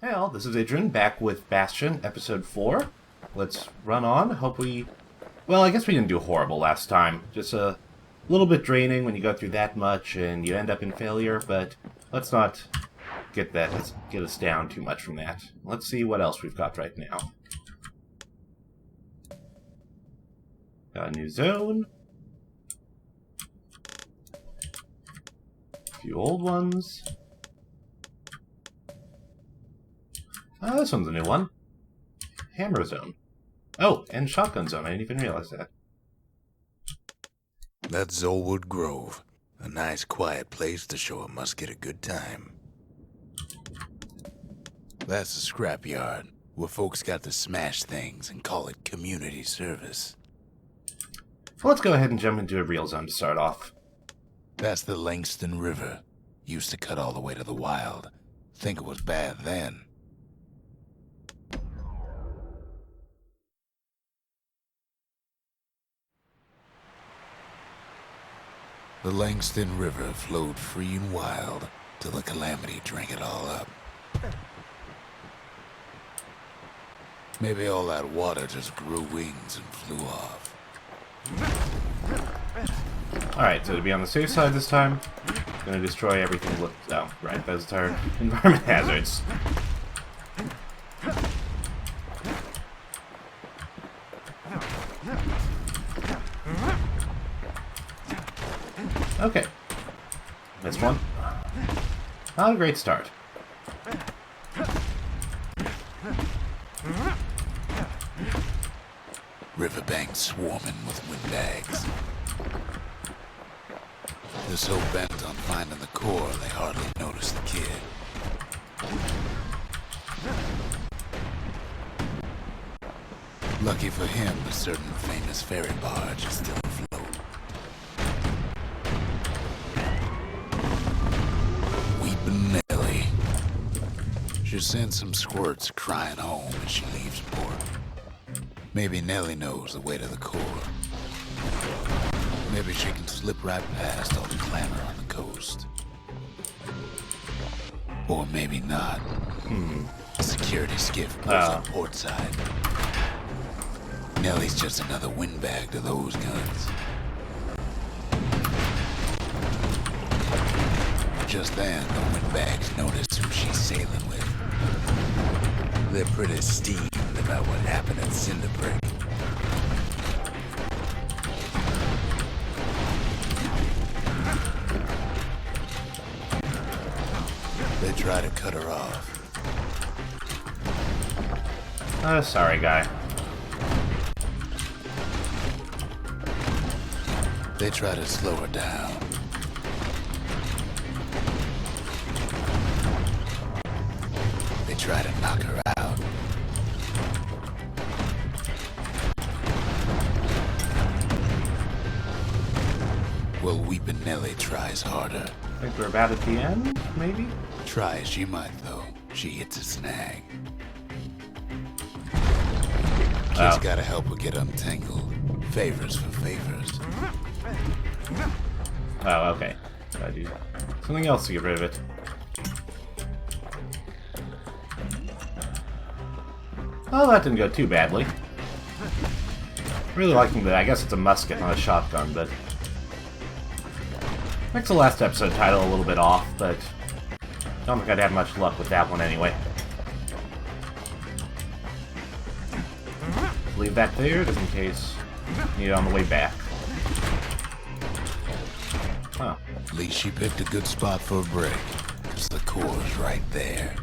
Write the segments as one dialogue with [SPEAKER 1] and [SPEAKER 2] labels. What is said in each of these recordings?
[SPEAKER 1] Hey all, this is Adrian, back with Bastion, episode 4. Let's run on. Hope we... Well, I guess we didn't do horrible last time. Just a little bit draining when you go through that much and you end up in failure, but let's not get that. Let's get us down too much from that. Let's see what else we've got right now. Got a new zone. A few old ones. Oh, this one's a new one. Hammer zone. Oh, and shotgun zone. I didn't even realize that.
[SPEAKER 2] That's Zolwood Grove. A nice, quiet place to show a musket a good time. That's a scrapyard, where folks got to smash things and call it community service.
[SPEAKER 1] Well, let's go ahead and jump into a real zone to start off.
[SPEAKER 2] That's the Langston River. Used to cut all the way to the wild. Think it was bad then. The Langston River flowed free and wild till the calamity drank it all up. Maybe all that water just grew wings and flew off.
[SPEAKER 1] Alright, so to be on the safe side this time, gonna destroy everything. Oh, right, those are environment hazards. Okay. This one. Not a great start.
[SPEAKER 2] Riverbanks swarming with windbags. They're so bent on finding the core, they hardly notice the kid. Lucky for him, a certain famous ferry barge is still afloat. Weepin' Nellie. She sends some squirts crying home as she leaves port. Maybe Nellie knows the way to the core. Maybe she can slip right past all the clamor on the coast. Or maybe not. A security skiff pulls up port side. Nellie's just another windbag to those guns. Just then, the windbags notice who she's sailing with. They're pretty steamed about what happened at Cinderbrick. They try to cut her off.
[SPEAKER 1] Sorry, guy.
[SPEAKER 2] They try to slow her down. They try to knock her out. Well, Weepin' Nellie tries harder.
[SPEAKER 1] I think we're about at the end, maybe?
[SPEAKER 2] Try as she might, though, she hits a snag. Kid's gotta help her get untangled. Favors for favors.
[SPEAKER 1] Oh, okay. Gotta do something else to get rid of it. Oh, that didn't go too badly. Really liking that. I guess it's a musket, not a shotgun, but makes the last episode title a little bit off, but I don't think I'd have much luck with that one anyway. Leave that there, just in case you need it on the way back. Huh.
[SPEAKER 2] At least she picked a good spot for a break, because the core's right there.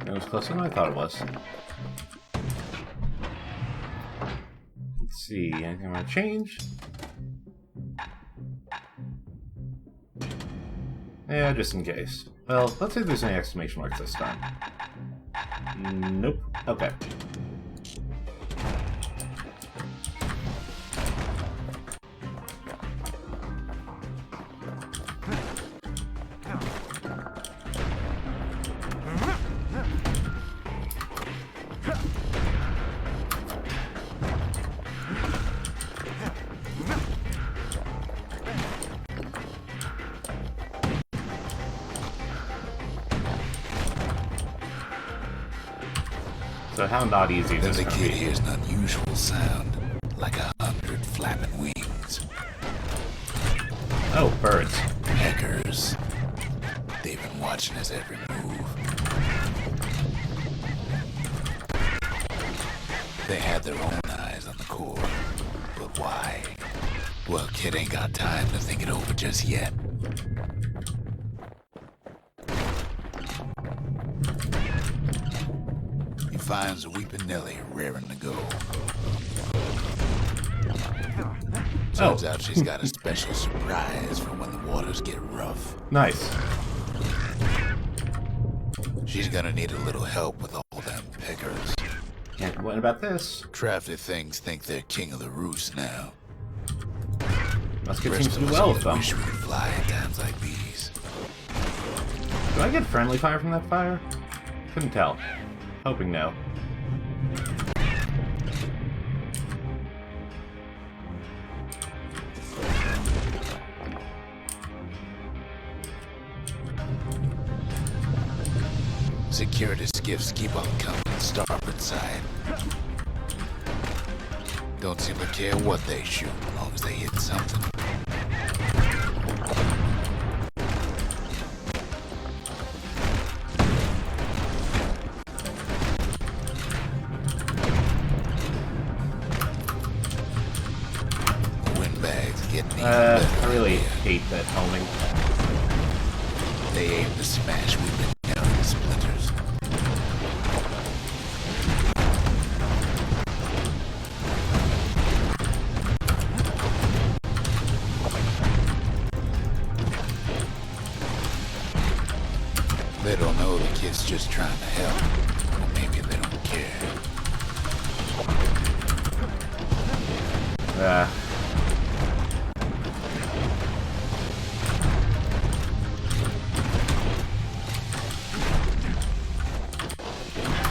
[SPEAKER 1] It was closer than I thought it was. Let's see, anything I want to change? Yeah, just in case. Well, let's see if there's any exclamation marks this time. Nope. Okay. So how not easy
[SPEAKER 2] Then
[SPEAKER 1] is
[SPEAKER 2] the
[SPEAKER 1] this
[SPEAKER 2] kid
[SPEAKER 1] going to be?
[SPEAKER 2] hears an unusual sound, like 100 flapping wings.
[SPEAKER 1] Oh, birds.
[SPEAKER 2] Peckers. They've been watching his every move. They had their own eyes on the core. But why? Well, kid ain't got time to think it over just yet. He finds Weeping Nellie raring to go. Turns out she's got a special surprise for when the waters get rough.
[SPEAKER 1] Nice.
[SPEAKER 2] She's gonna need a little help with all them pickers.
[SPEAKER 1] Can't complain about this.
[SPEAKER 2] Crafty things think they're king of the roost now.
[SPEAKER 1] Musket
[SPEAKER 2] Rest
[SPEAKER 1] seems to
[SPEAKER 2] of
[SPEAKER 1] do
[SPEAKER 2] us
[SPEAKER 1] well
[SPEAKER 2] only
[SPEAKER 1] with them.
[SPEAKER 2] wish we could fly at times like these.
[SPEAKER 1] Do I get friendly fire from that fire? Couldn't tell. Hoping no.
[SPEAKER 2] Security skiffs keep on coming starboard side. Don't seem to care what they shoot, as long as they hit something. Windbags getting even better.
[SPEAKER 1] I really hate that homing.
[SPEAKER 2] They aim to smash Weeping Nellie to splinters. They don't know the kid's just trying to help. Or maybe they don't care.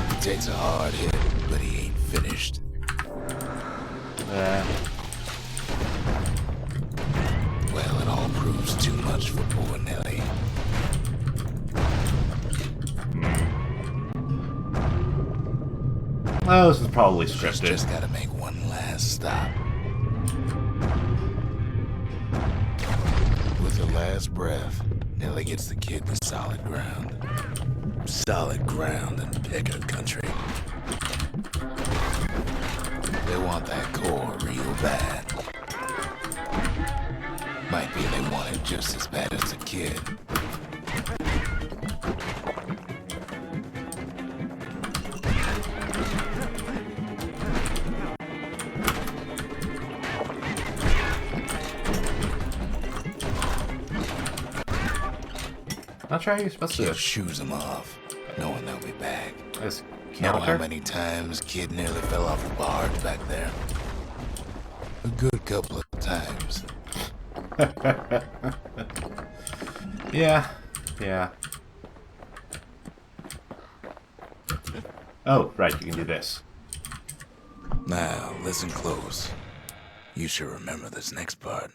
[SPEAKER 2] He takes a hard hit, but he ain't finished. Well, it all proves too much for poor Nellie.
[SPEAKER 1] Oh, this is probably
[SPEAKER 2] She's
[SPEAKER 1] scripted.
[SPEAKER 2] just gotta make one last stop. With her last breath, Nellie gets the kid to solid ground. Solid ground in picker country. They want that core real bad. Might be they want it just as bad as the kid.
[SPEAKER 1] Not sure how you're supposed
[SPEAKER 2] Kid
[SPEAKER 1] to
[SPEAKER 2] shoos him off, knowing they'll be back.
[SPEAKER 1] this
[SPEAKER 2] Know how
[SPEAKER 1] counter.
[SPEAKER 2] many times kid nearly fell off the barge back there? A good couple of times.
[SPEAKER 1] Yeah. Oh, right, you can do this.
[SPEAKER 2] Now, listen close. You should remember this next part.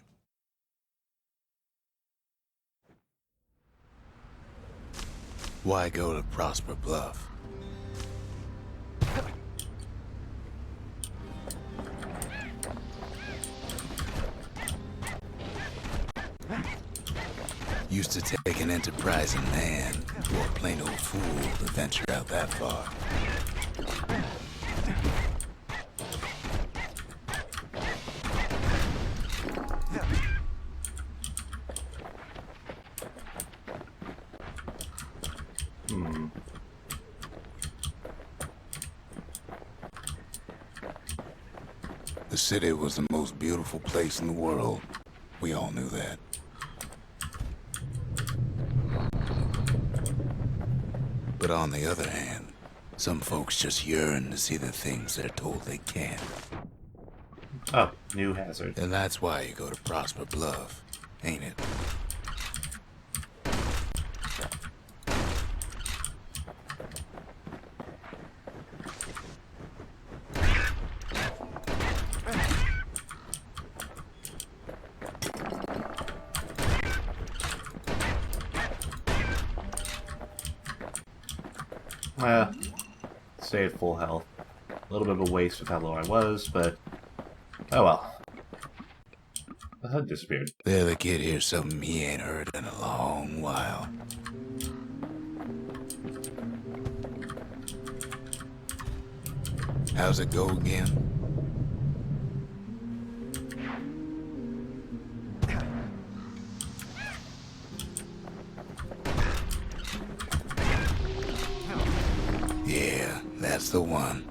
[SPEAKER 2] Why go to Prosper Bluff? Used to take an enterprising man or a plain old fool to venture out that far. The city was the most beautiful place in the world. We all knew that. But on the other hand, some folks just yearn to see the things they're told they can't.
[SPEAKER 1] Oh, new hazard.
[SPEAKER 2] And that's why you go to Prosper Bluff, ain't it?
[SPEAKER 1] stay at full health. A little bit of a waste with how low I was, but oh well. The HUD disappeared.
[SPEAKER 2] The other kid hears something he ain't heard in a long while. How's it go again? Yeah, that's the one.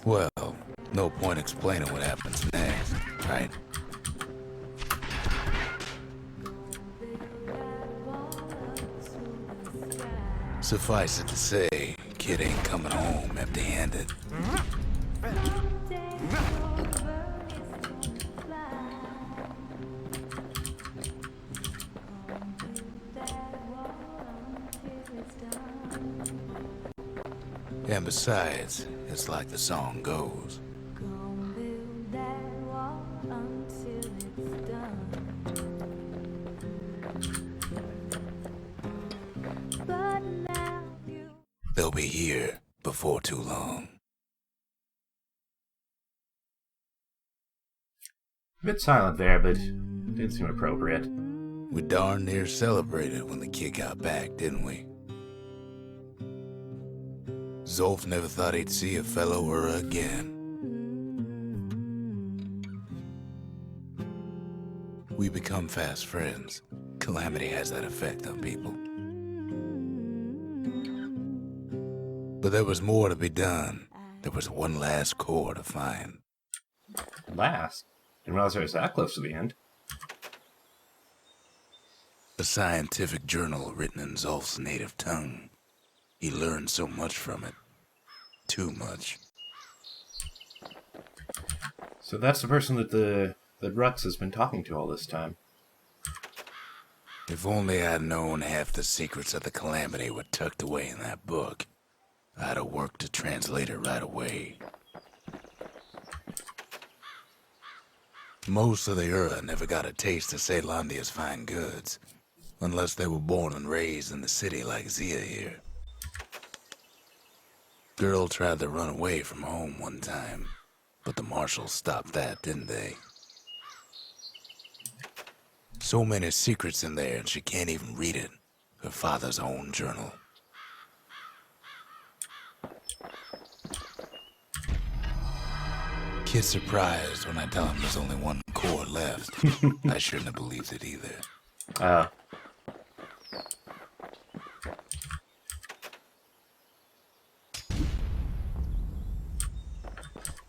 [SPEAKER 2] Well, no point explaining what happens next, right? Suffice it to say, kid ain't coming home empty-handed. And besides, it's like the song goes.
[SPEAKER 3] Gonna build that wall until it's done. But now you
[SPEAKER 2] They'll be here before too long.
[SPEAKER 1] A bit silent there, but it did seem appropriate.
[SPEAKER 2] We darn near celebrated when the kid got back, didn't we? Zolf never thought he'd see a fellow her again. We become fast friends. Calamity has that effect on people. But there was more to be done. There was one last core to find.
[SPEAKER 1] Last? Didn't realize there was that close to the end.
[SPEAKER 2] A scientific journal written in Zolf's native tongue. He learned so much from it. Too much.
[SPEAKER 1] So that's the person that that Rux has been talking to all this time.
[SPEAKER 2] If only I'd known half the secrets of the Calamity were tucked away in that book, I'd have worked to translate it right away. Most of the Ura never got a taste of Caelondia's fine goods, unless they were born and raised in the city like Zia here. Girl tried to run away from home one time, but the marshals stopped that, didn't they? So many secrets in there, and she can't even read it. Her father's own journal. Kid's surprised when I tell him there's only one core left. I shouldn't have believed it either.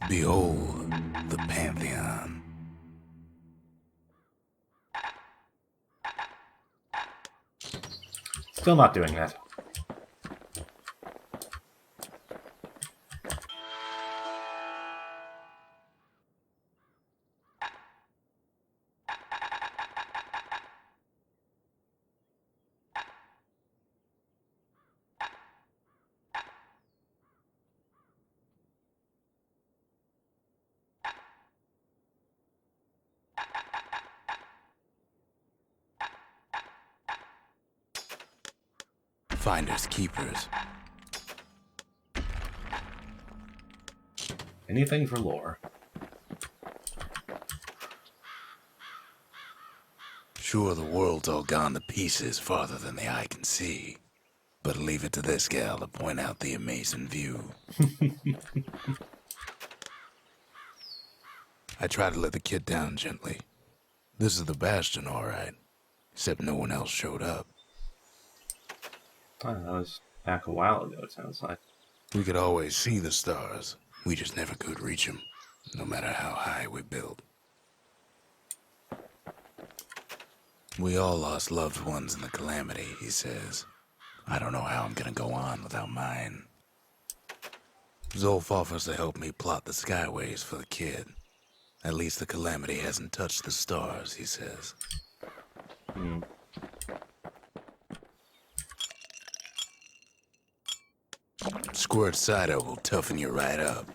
[SPEAKER 2] Behold, the Pantheon.
[SPEAKER 1] Still not doing that.
[SPEAKER 2] Finders keepers.
[SPEAKER 1] Anything for lore.
[SPEAKER 2] Sure, the world's all gone to pieces farther than the eye can see. But leave it to this gal to point out the amazing view. I tried to let the kid down gently. This is the Bastion, all right. Except no one else showed up.
[SPEAKER 1] Oh, that was back a while ago, it sounds like.
[SPEAKER 2] We could always see the stars. We just never could reach them, no matter how high we built. We all lost loved ones in the Calamity, he says. I don't know how I'm gonna go on without mine. Zolf offers to help me plot the skyways for the kid. At least the Calamity hasn't touched the stars, he says. Squirt cider will toughen you right up.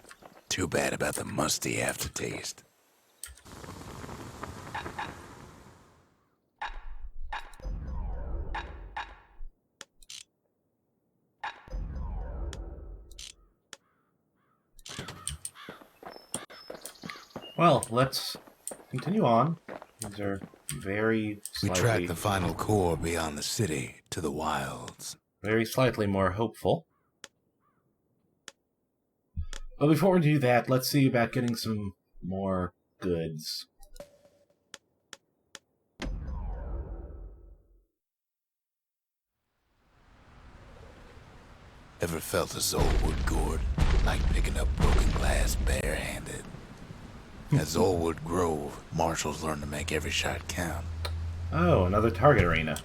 [SPEAKER 2] Too bad about the musty aftertaste.
[SPEAKER 1] Well, let's continue on. These are very
[SPEAKER 2] We
[SPEAKER 1] slightly,
[SPEAKER 2] track the final core beyond the city to the wilds.
[SPEAKER 1] very slightly more hopeful. But before we do that, let's see about getting some more goods.
[SPEAKER 2] Ever felt a Zolwood gourd? Like picking up broken glass barehanded. At Zolwood Grove, marshals learn to make every shot count.
[SPEAKER 1] Oh, another target arena.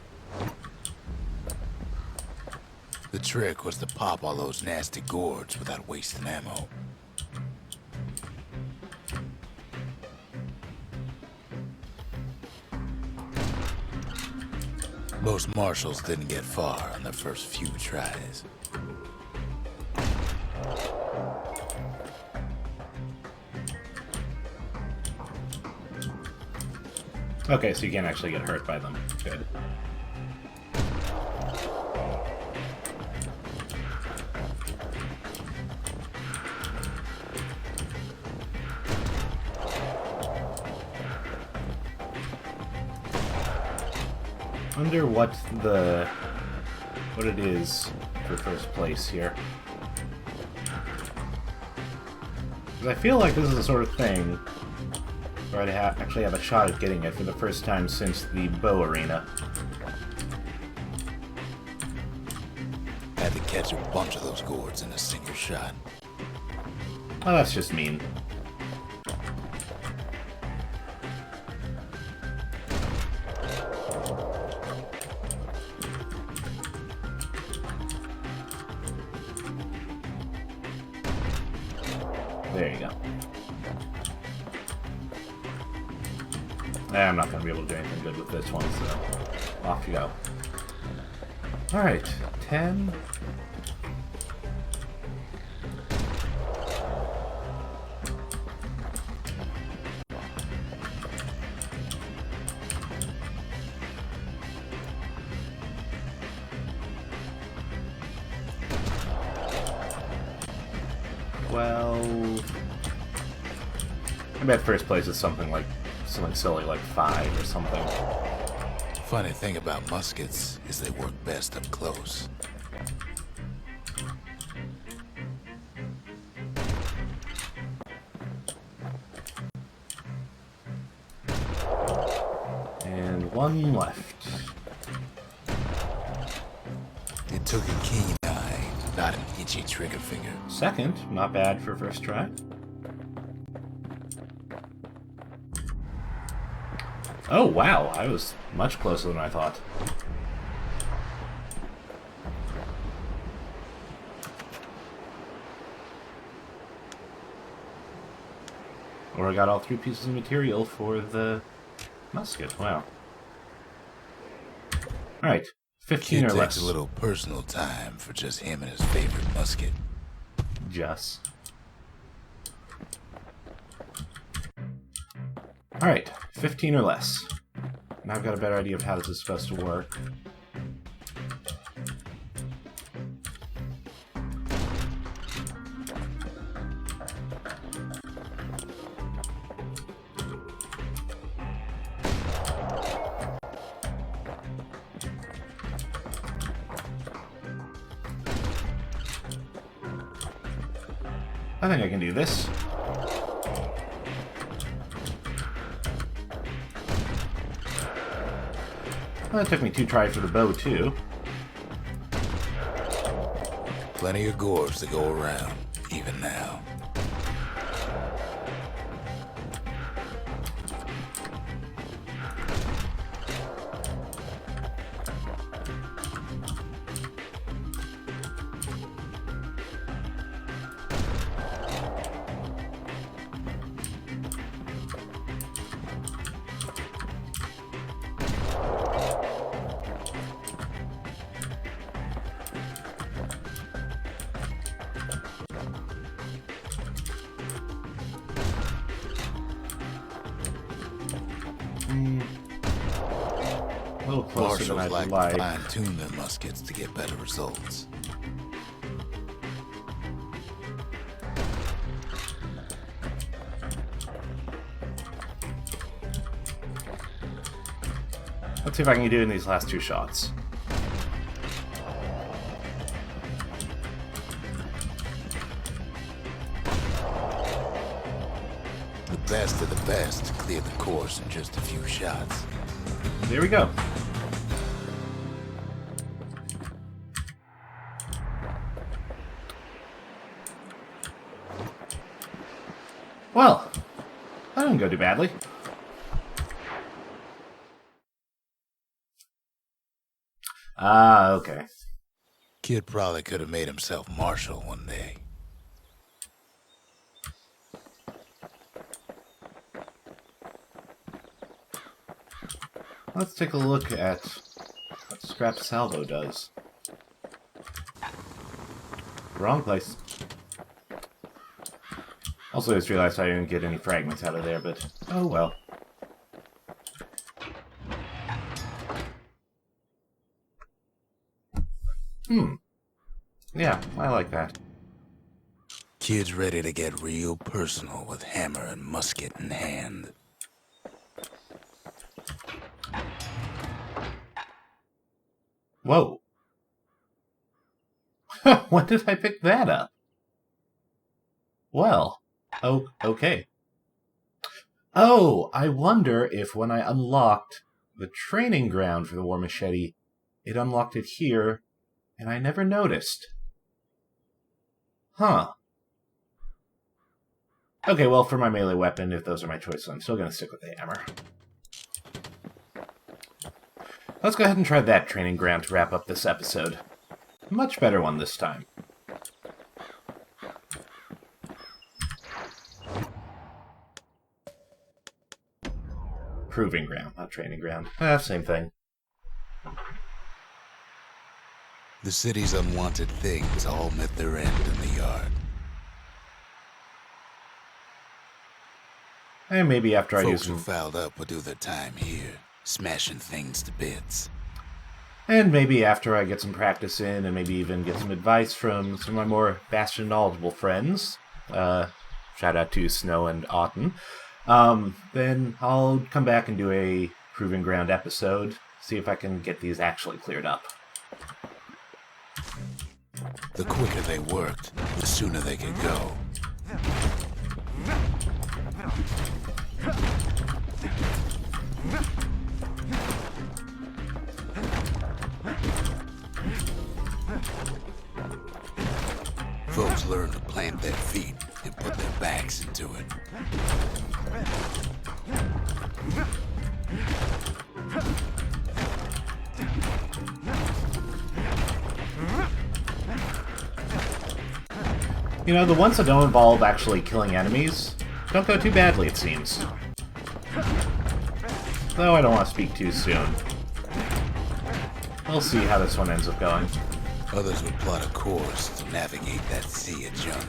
[SPEAKER 2] The trick was to pop all those nasty gourds without wasting ammo. Most marshals didn't get far on their first few tries.
[SPEAKER 1] Okay, so you can't actually get hurt by them. Good. Wonder what it is for first place here. Because I feel like this is the sort of thing where I'd actually have a shot at getting it for the first time since the bow arena.
[SPEAKER 2] Had to catch a bunch of those gourds in a single shot.
[SPEAKER 1] Oh, that's just mean. There you go. I'm not going to be able to do anything good with this one, so off you go. Alright, 10. Well, I bet first place is something silly like 5 or something.
[SPEAKER 2] Funny thing about muskets is they work best up close.
[SPEAKER 1] And one left.
[SPEAKER 2] It took a keen eye, not an itchy trigger finger.
[SPEAKER 1] Second, not bad for first try. Oh, wow, I was much closer than I thought. Or I got all 3 pieces of material for the musket, wow. Alright, 15
[SPEAKER 2] Kid
[SPEAKER 1] or less.
[SPEAKER 2] takes a little personal time for just him and his favorite musket.
[SPEAKER 1] Just. Alright, 15 or less. Now I've got a better idea of how this is supposed to work. I think I can do this. Well, it took me 2 tries for the bow, too.
[SPEAKER 2] Plenty of gourds to go around, even now.
[SPEAKER 1] A little closer than I'd
[SPEAKER 2] Marshals
[SPEAKER 1] like.
[SPEAKER 2] to fine-tune their muskets to get better results.
[SPEAKER 1] Let's see if I can do it in these last 2 shots.
[SPEAKER 2] The best of the best cleared the course in just a few shots.
[SPEAKER 1] There we go. Well, that didn't go too badly. Ah, okay.
[SPEAKER 2] Kid probably could have made himself marshal one day.
[SPEAKER 1] Let's take a look at what Scrap Salvo does. Wrong place. Also, I just realized I didn't get any fragments out of there, but oh well. Yeah, I like that.
[SPEAKER 2] Kids ready to get real personal with hammer and musket in hand.
[SPEAKER 1] Whoa. When did I pick that up? Well, oh, okay. Oh, I wonder if when I unlocked the training ground for the War Machete, it unlocked it here, and I never noticed. Huh. Okay, well, for my melee weapon, if those are my choices, I'm still going to stick with the hammer. Let's go ahead and try that training ground to wrap up this episode. Much better one this time. Proving ground, not training ground. Same thing.
[SPEAKER 2] The city's unwanted things all met their end in the yard.
[SPEAKER 1] And maybe after I do
[SPEAKER 2] Folks
[SPEAKER 1] some...
[SPEAKER 2] who fouled up will do their time here, smashing things to bits.
[SPEAKER 1] And maybe after I get some practice in, and maybe even get some advice from some of my more Bastion knowledgeable friends, shout out to Snow and Autumn, then I'll come back and do a Proving Ground episode, see if I can get these actually cleared up.
[SPEAKER 2] The quicker they worked, the sooner they could go. Folks learn to plant their feet and put their backs into it.
[SPEAKER 1] You know, the ones that don't involve actually killing enemies don't go too badly, it seems. Though I don't want to speak too soon. We'll see how this one ends up going.
[SPEAKER 2] Others would plot a course to navigate that sea of junk.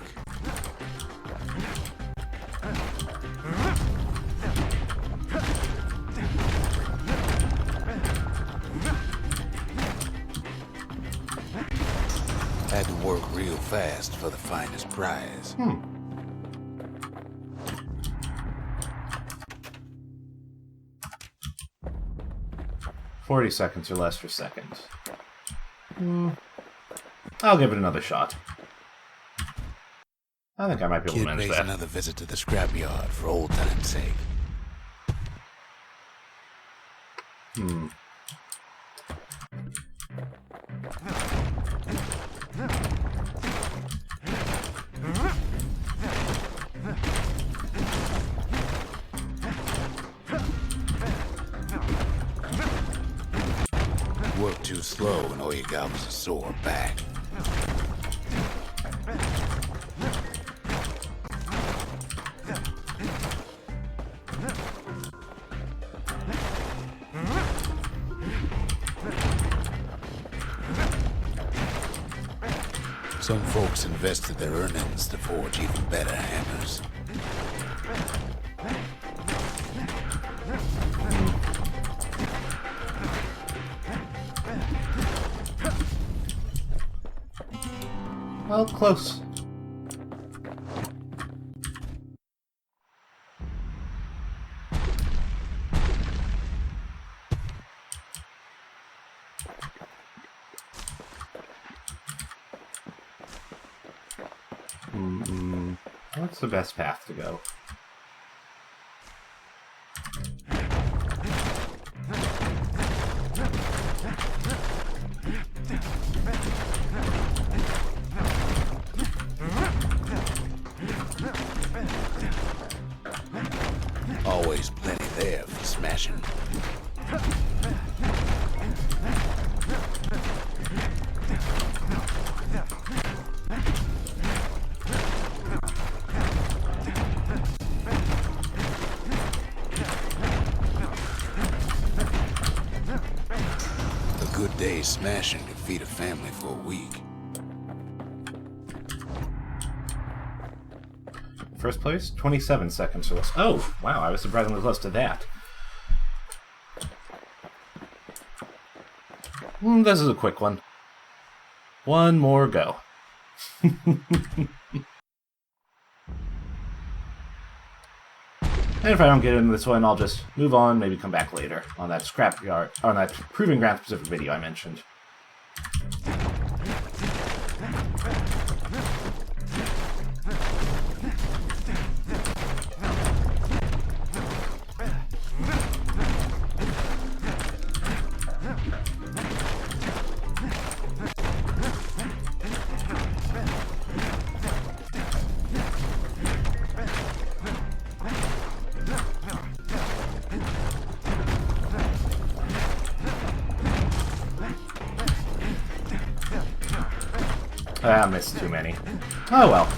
[SPEAKER 2] Had to work real fast for the finest prize.
[SPEAKER 1] 40 seconds or less for seconds. I'll give it another shot. I think I might be able to
[SPEAKER 2] Kid
[SPEAKER 1] manage
[SPEAKER 2] pays
[SPEAKER 1] that.
[SPEAKER 2] another visit to the scrapyard for old time's sake. Worked too slow and all you got was a sore back. Some folks invested their earnings to forge even better hammers.
[SPEAKER 1] Well, close. What's the best path to go?
[SPEAKER 2] Always plenty there for smashing. A good day's smashing could feed a family for a week.
[SPEAKER 1] First place, 27 seconds or less. Oh, wow, I was surprisingly close to that. This is a quick one. One more go. And if I don't get into this one, I'll just move on, maybe come back later on that scrapyard, on that proving ground specific video I mentioned. I missed too many. Oh well.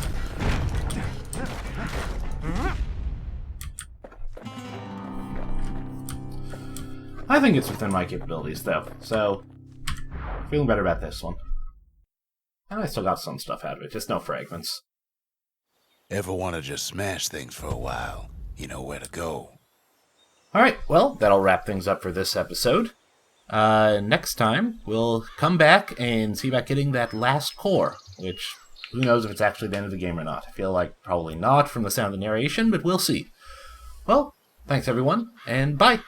[SPEAKER 1] I think it's within my capabilities, though, so feeling better about this one. And I still got some stuff out of it, just no fragments.
[SPEAKER 2] Ever want to just smash things for a while? You know where to go.
[SPEAKER 1] Alright, well, that'll wrap things up for this episode. Next time, we'll come back and see about getting that last core, which, who knows if it's actually the end of the game or not. I feel like probably not from the sound of the narration, but we'll see. Well, thanks everyone, and bye!